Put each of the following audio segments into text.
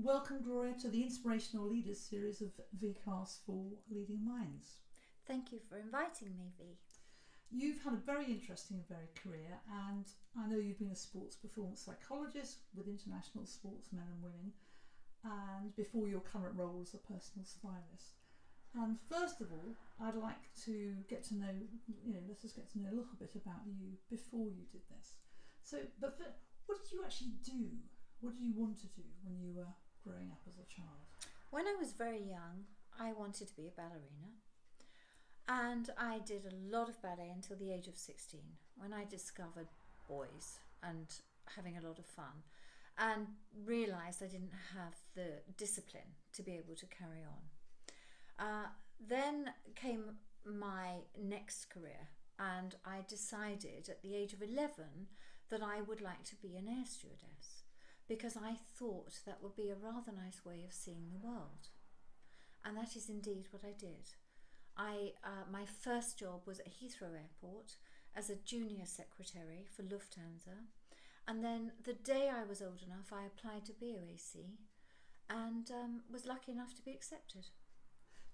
Welcome, Gloria, to the Inspirational Leaders series of VCAS for Leading Minds. Thank you for inviting me, V. You've had a very interesting and varied career, and I know you've been a sports performance psychologist with international sportsmen and women, and before your current role as a personal stylist. And first of all, I'd like to get to know, let us get to know a little bit about you before you did this. But what did you actually do? What did you want to do when you were growing up as a child? When I was very young, I wanted to be a ballerina. And I did a lot of ballet until the age of 16, when I discovered boys and having a lot of fun and realised I didn't have the discipline to be able to carry on. Then came my next career, and I decided at the age of 11 that I would like to be an air stewardess, because I thought that would be a rather nice way of seeing the world. And that is indeed what I did. My first job was at Heathrow Airport as a junior secretary for Lufthansa. And then the day I was old enough, I applied to BOAC and was lucky enough to be accepted.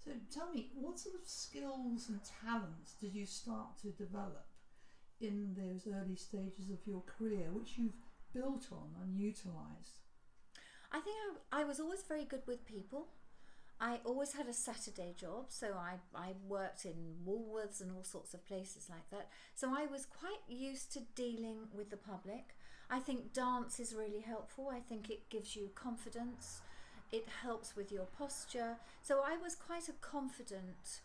So tell me, what sort of skills and talents did you start to develop in those early stages of your career, which you've built on and utilised? I think I was always very good with people. I always had a Saturday job, so I worked in Woolworths and all sorts of places like that. So I was quite used to dealing with the public. I think dance is really helpful. I think it gives you confidence. It helps with your posture. So I was quite a confident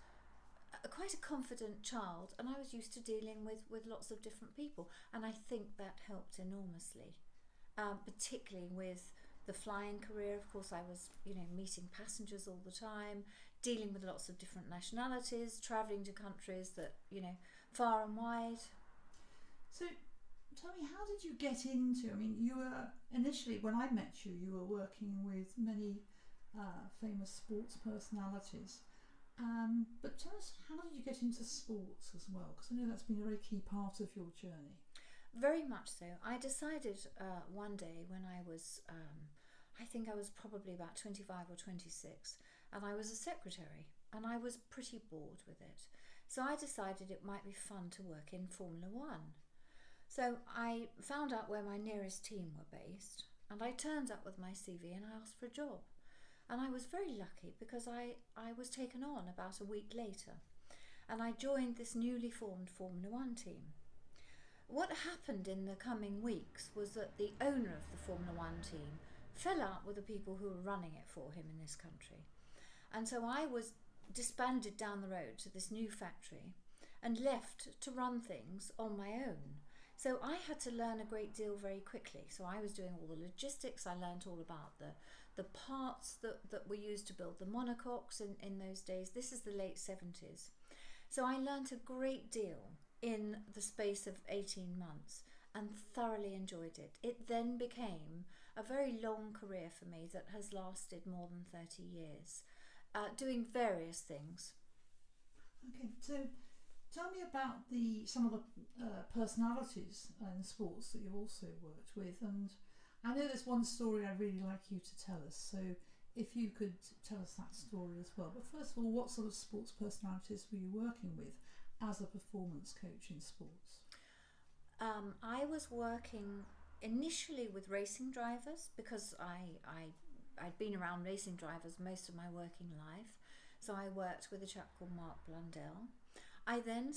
child, and I was used to dealing with lots of different people. And I think that helped enormously, particularly with the flying career. Of course, I was, meeting passengers all the time, dealing with lots of different nationalities, travelling to countries that, far and wide. So tell me, how did you get into, you were initially, when I met you, you were working with many famous sports personalities. But tell us, how did you get into sports as well? Because I know that's been a very key part of your journey. Very much so. I decided one day when I was, I think I was probably about 25 or 26, and I was a secretary, and I was pretty bored with it. So I decided it might be fun to work in Formula One. So I found out where my nearest team were based, and I turned up with my CV and I asked for a job. And I was very lucky because I was taken on about a week later, and I joined this newly formed Formula One team. What happened in the coming weeks was that the owner of the Formula One team fell out with the people who were running it for him in this country. And so I was disbanded down the road to this new factory and left to run things on my own. So I had to learn a great deal very quickly. So I was doing all the logistics. I learned all about the parts that were used to build the monocoques in those days. This is the late 70s. So I learned a great deal in the space of 18 months and thoroughly enjoyed it. It then became a very long career for me that has lasted more than 30 years, doing various things. Okay, so tell me about some of the personalities in sports that you've also worked with. And I know there's one story I'd really like you to tell us, so if you could tell us that story as well. But first of all, what sort of sports personalities were you working with as a performance coach in sports? I was working initially with racing drivers because I'd been around racing drivers most of my working life. So I worked with a chap called Mark Blundell. I then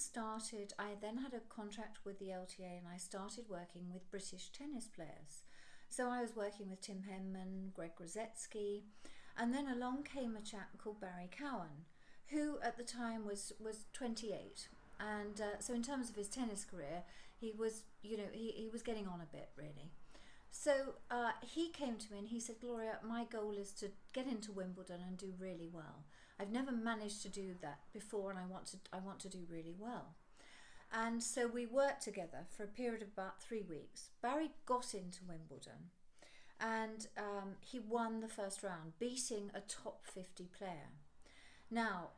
had a contract with the LTA, and I started working with British tennis players. So I was working with Tim Henman, Greg Rosetsky, and then along came a chap called Barry Cowan, who at the time was 28. And so in terms of his tennis career, he was, he was getting on a bit, really. So he came to me and he said, Gloria, my goal is to get into Wimbledon and do really well. I've never managed to do that before, and I want to do really well. And so we worked together for a period of about 3 weeks. Barry got into Wimbledon, and he won the first round, beating a top 50 player. Now,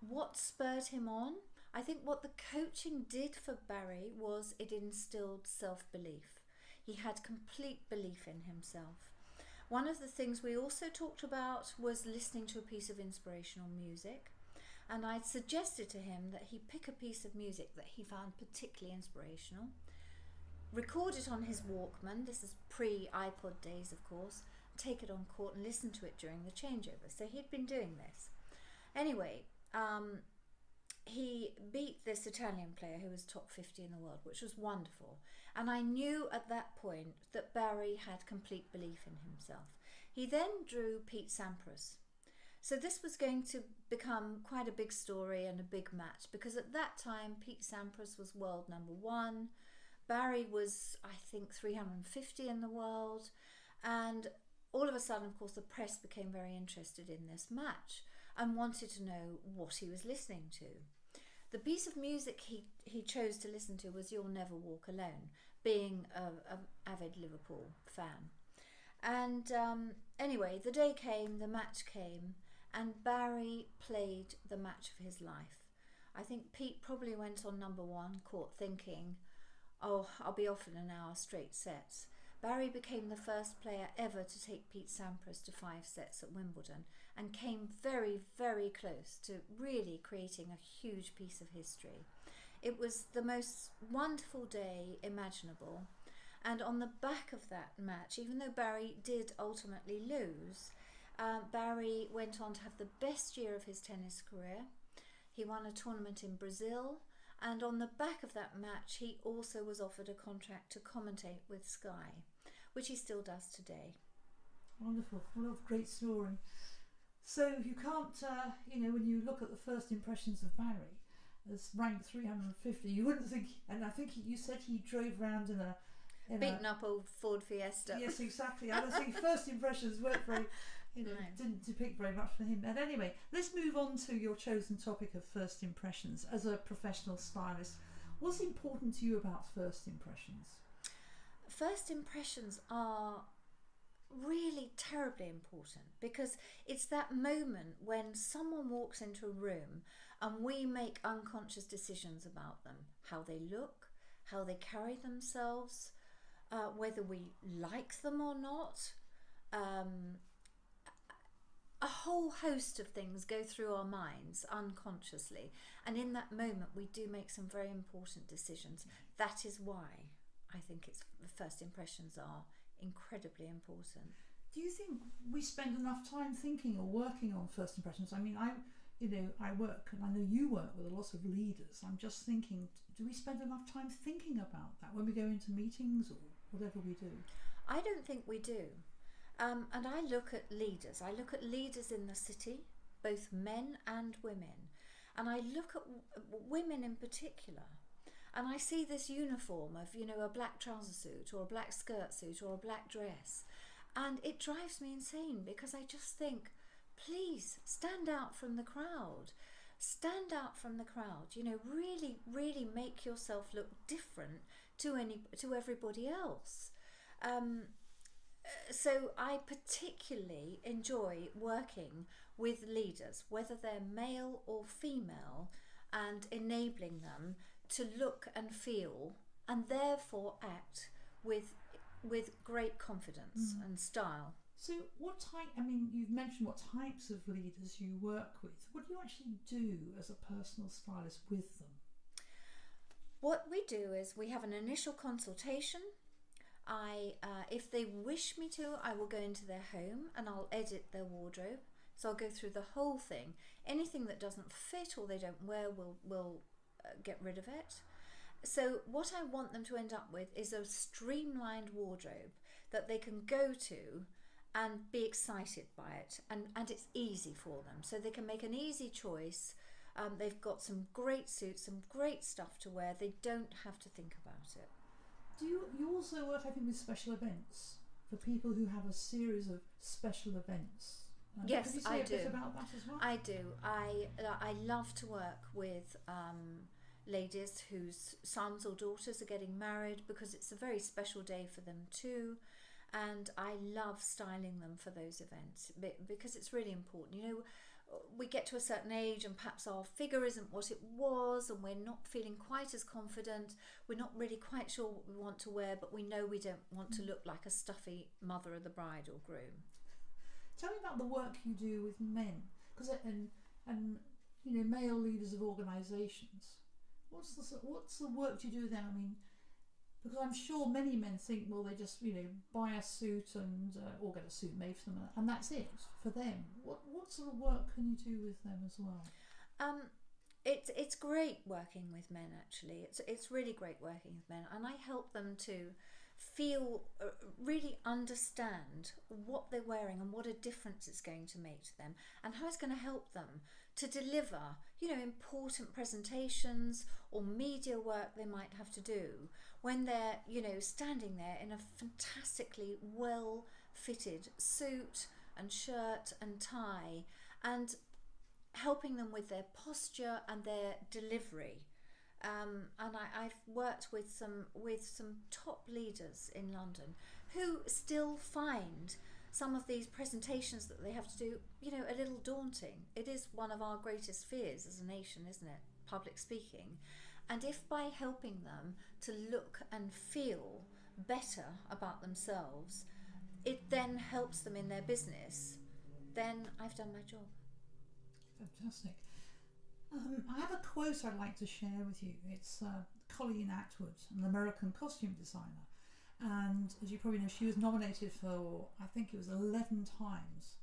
what spurred him on? I think what the coaching did for Barry was it instilled self-belief. He had complete belief in himself. One of the things we also talked about was listening to a piece of inspirational music. And I'd suggested to him that he pick a piece of music that he found particularly inspirational, record it on his Walkman, this is pre-iPod days of course, take it on court and listen to it during the changeover. So he'd been doing this. Anyway, he beat this Italian player who was top 50 in the world, which was wonderful. And I knew at that point that Barry had complete belief in himself. He then drew Pete Sampras. So this was going to become quite a big story and a big match, because at that time Pete Sampras was world number 1. Barry was, I think, 350 in the world. And all of a sudden, of course, the press became very interested in this match and wanted to know what he was listening to. The piece of music he chose to listen to was You'll Never Walk Alone, being an avid Liverpool fan. And anyway, the day came, the match came, and Barry played the match of his life. I think Pete probably went on number 1, caught thinking, oh, I'll be off in an hour, straight sets. Barry became the first player ever to take Pete Sampras to 5 sets at Wimbledon, and came very, very close to really creating a huge piece of history. It was the most wonderful day imaginable, and on the back of that match, even though Barry did ultimately lose, Barry went on to have the best year of his tennis career. He won a tournament in Brazil, and on the back of that match he also was offered a contract to commentate with Sky, which he still does today. Wonderful. What a great story. So you can't, when you look at the first impressions of Barry as ranked 350, you wouldn't think, and I think you said he drove around in a beaten up old Ford Fiesta. Yes, exactly. I think first impressions weren't very, didn't depict very much for him. But anyway, let's move on to your chosen topic of first impressions. As a professional stylist, what's important to you about first impressions? First impressions are really terribly important, because it's that moment when someone walks into a room and we make unconscious decisions about them, how they look, how they carry themselves, whether we like them or not. A whole host of things go through our minds unconsciously, and in that moment we do make some very important decisions. That is why I think first impressions are incredibly important. Do you think we spend enough time thinking or working on first impressions? I mean, I work, and I know you work with a lot of leaders. I'm just thinking, do we spend enough time thinking about that when we go into meetings or whatever we do? I don't think we do. And I look at leaders. I look at leaders in the city, both men and women. And I look at women in particular. And I see this uniform of, a black trouser suit or a black skirt suit or a black dress. And it drives me insane, because I just think, please stand out from the crowd. Stand out from the crowd. Really, really make yourself look different to everybody else. So I particularly enjoy working with leaders, whether they're male or female, and enabling them to look and feel and therefore act with great confidence and style. So what type, you've mentioned what types of leaders you work with. What do you actually do as a personal stylist with them? What we do is we have an initial consultation. If they wish me to, I will go into their home and I'll edit their wardrobe. So I'll go through the whole thing. Anything that doesn't fit or they don't wear, we'll get rid of it. So what I want them to end up with is a streamlined wardrobe that they can go to and be excited by it, and it's easy for them. So they can make an easy choice. They've got some great suits, some great stuff to wear. They don't have to think about it. Do you also work, I think, with special events for people who have a series of special events? Yes, could you say I a do. bit about that as well? I do. I love to work with ladies whose sons or daughters are getting married, because it's a very special day for them too. And I love styling them for those events because it's really important. we get to a certain age and perhaps our figure isn't what it was and we're not feeling quite as confident, we're not really quite sure what we want to wear, but we know we don't want to look like a stuffy mother of the bride or groom. Tell me about the work you do with men, and you know, male leaders of organisations. What's the work you do with them? I mean, because I'm sure many men think, well, they just, you know, buy a suit and or get a suit made for them, and that's it for them. What sort of work can you do with them as well? It's great working with men, actually. It's really great working with men, and I help them to feel, really understand what they're wearing and what a difference it's going to make to them, and how it's going to help them to deliver, you know, important presentations or media work they might have to do when they're, you know, standing there in a fantastically well fitted suit and shirt and tie, and helping them with their posture and their delivery. And I've worked with some top leaders in London who still find some of these presentations that they have to do, you know, a little daunting. It is one of our greatest fears as a nation, isn't it? Public speaking. And if by helping them to look and feel better about themselves, it then helps them in their business, then I've done my job. Fantastic. I have a quote I'd like to share with you. It's Colleen Atwood, an American costume designer. And as you probably know, she was nominated for, I think it was 11 times,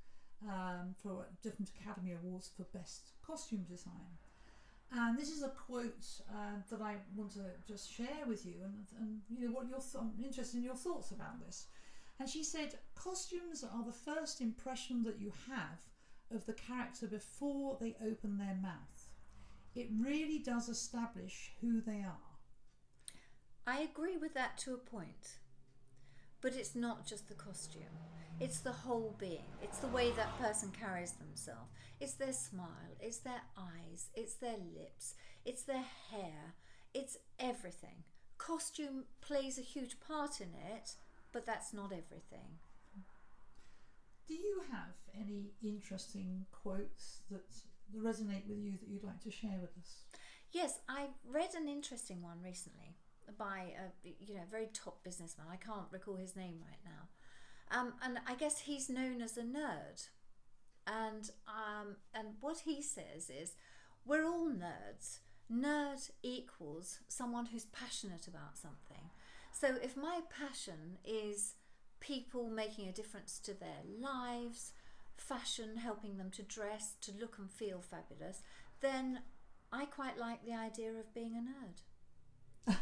for different Academy Awards for Best Costume Design. And this is a quote that I want to just share with you, and you know, I'm interested in your thoughts about this. And she said, "Costumes are the first impression that you have of the character before they open their mouth. It really does establish who they are." I agree with that to a point, but it's not just the costume. It's the whole being. It's the way that person carries themselves. It's their smile, it's their eyes, it's their lips, it's their hair, it's everything. Costume plays a huge part in it, but that's not everything. Do you have any interesting quotes that resonate with you that you'd like to share with us? Yes, I read an interesting one recently by a very top businessman. I can't recall his name right now. And I guess he's known as a nerd. And what he says is, we're all nerds. Nerd equals someone who's passionate about something. So if my passion is people making a difference to their lives, fashion, helping them to dress, to look and feel fabulous, then I quite like the idea of being a nerd.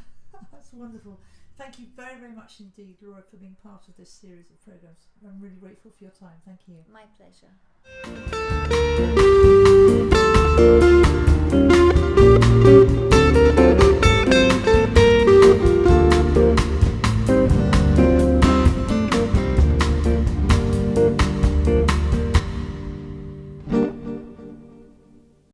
That's wonderful. Thank you very, very much indeed, Laura, for being part of this series of programmes. I'm really grateful for your time. Thank you. My pleasure.